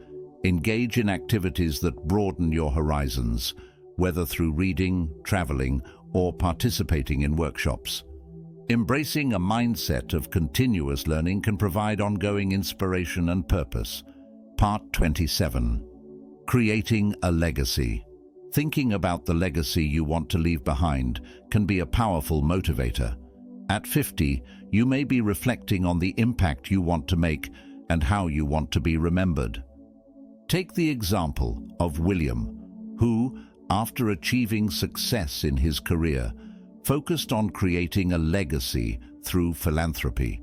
Engage in activities that broaden your horizons, whether through reading, traveling, or participating in workshops. Embracing a mindset of continuous learning can provide ongoing inspiration and purpose. Part 27. Creating a legacy. Thinking about the legacy you want to leave behind can be a powerful motivator. At 50, you may be reflecting on the impact you want to make and how you want to be remembered. Take the example of William, who, after achieving success in his career, focused on creating a legacy through philanthropy.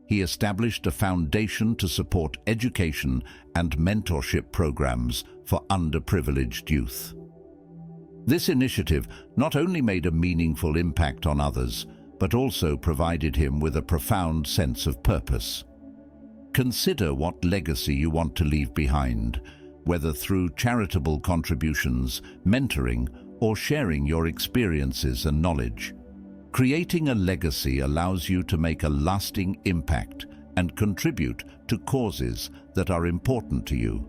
He established a foundation to support education and mentorship programs for underprivileged youth. This initiative not only made a meaningful impact on others, but also provided him with a profound sense of purpose. Consider what legacy you want to leave behind, whether through charitable contributions, mentoring, or sharing your experiences and knowledge. Creating a legacy allows you to make a lasting impact and contribute to causes that are important to you.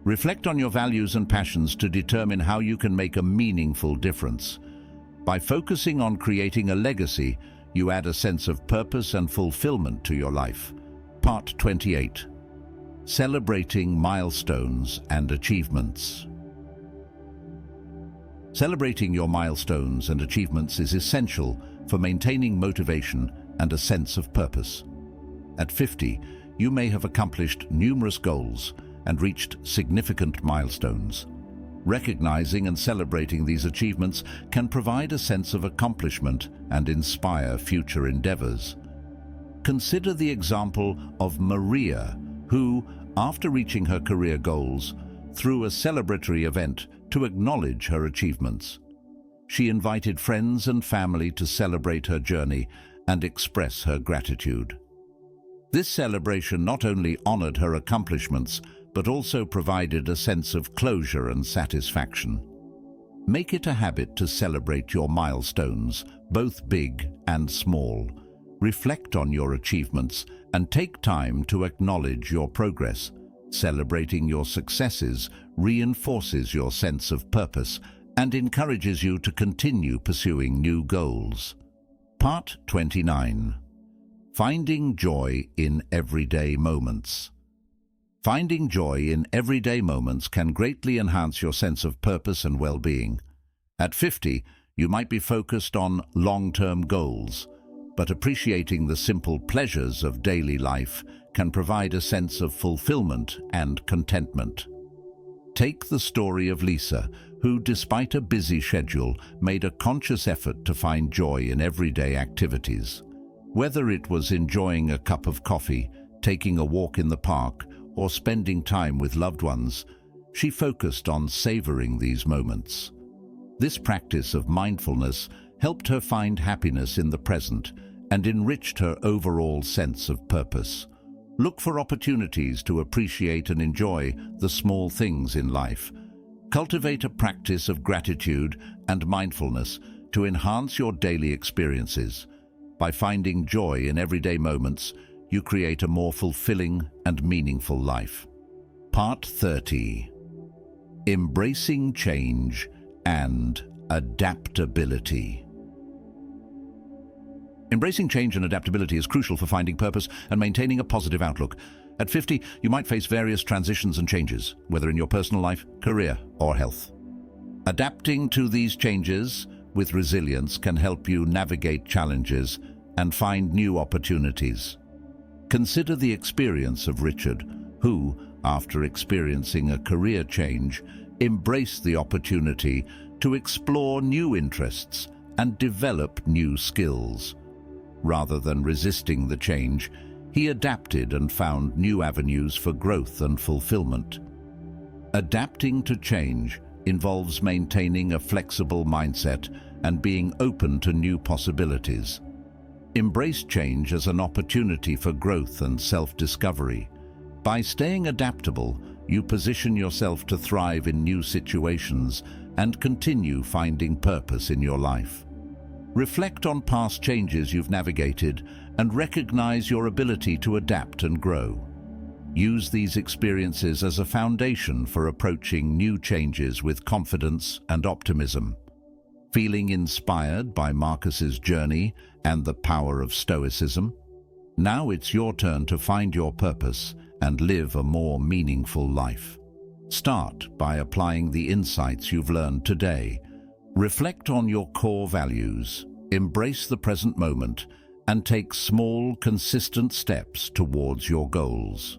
Reflect on your values and passions to determine how you can make a meaningful difference. By focusing on creating a legacy, you add a sense of purpose and fulfillment to your life. Part 28. Celebrating milestones and achievements. Celebrating your milestones and achievements is essential for maintaining motivation and a sense of purpose. At 50, you may have accomplished numerous goals and reached significant milestones. Recognizing and celebrating these achievements can provide a sense of accomplishment and inspire future endeavors. Consider the example of Maria, who, after reaching her career goals, threw a celebratory event to acknowledge her achievements. She invited friends and family to celebrate her journey and express her gratitude. This celebration not only honored her accomplishments, but also provided a sense of closure and satisfaction. Make it a habit to celebrate your milestones, both big and small. Reflect on your achievements and take time to acknowledge your progress. Celebrating your successes reinforces your sense of purpose and encourages you to continue pursuing new goals. Part 29. Finding joy in everyday moments. Finding joy in everyday moments can greatly enhance your sense of purpose and well-being. At 50, you might be focused on long-term goals, but appreciating the simple pleasures of daily life can provide a sense of fulfillment and contentment. Take the story of Lisa, who, despite a busy schedule, made a conscious effort to find joy in everyday activities. Whether it was enjoying a cup of coffee, taking a walk in the park, or spending time with loved ones, she focused on savoring these moments. This practice of mindfulness helped her find happiness in the present and enriched her overall sense of purpose. Look for opportunities to appreciate and enjoy the small things in life. Cultivate a practice of gratitude and mindfulness to enhance your daily experiences. By finding joy in everyday moments, you create a more fulfilling and meaningful life. Part 30. Embracing change and adaptability. Embracing change and adaptability is crucial for finding purpose and maintaining a positive outlook. At 50, you might face various transitions and changes, whether in your personal life, career, or health. Adapting to these changes with resilience can help you navigate challenges and find new opportunities. Consider the experience of Richard, who, after experiencing a career change, embraced the opportunity to explore new interests and develop new skills. Rather than resisting the change, he adapted and found new avenues for growth and fulfillment. Adapting to change involves maintaining a flexible mindset and being open to new possibilities. Embrace change as an opportunity for growth and self-discovery. By staying adaptable, you position yourself to thrive in new situations and continue finding purpose in your life. Reflect on past changes you've navigated and recognize your ability to adapt and grow. Use these experiences as a foundation for approaching new changes with confidence and optimism. Feeling inspired by Marcus's journey and the power of Stoicism? Now it's your turn to find your purpose and live a more meaningful life. Start by applying the insights you've learned today. Reflect on your core values, embrace the present moment, and take small, consistent steps towards your goals.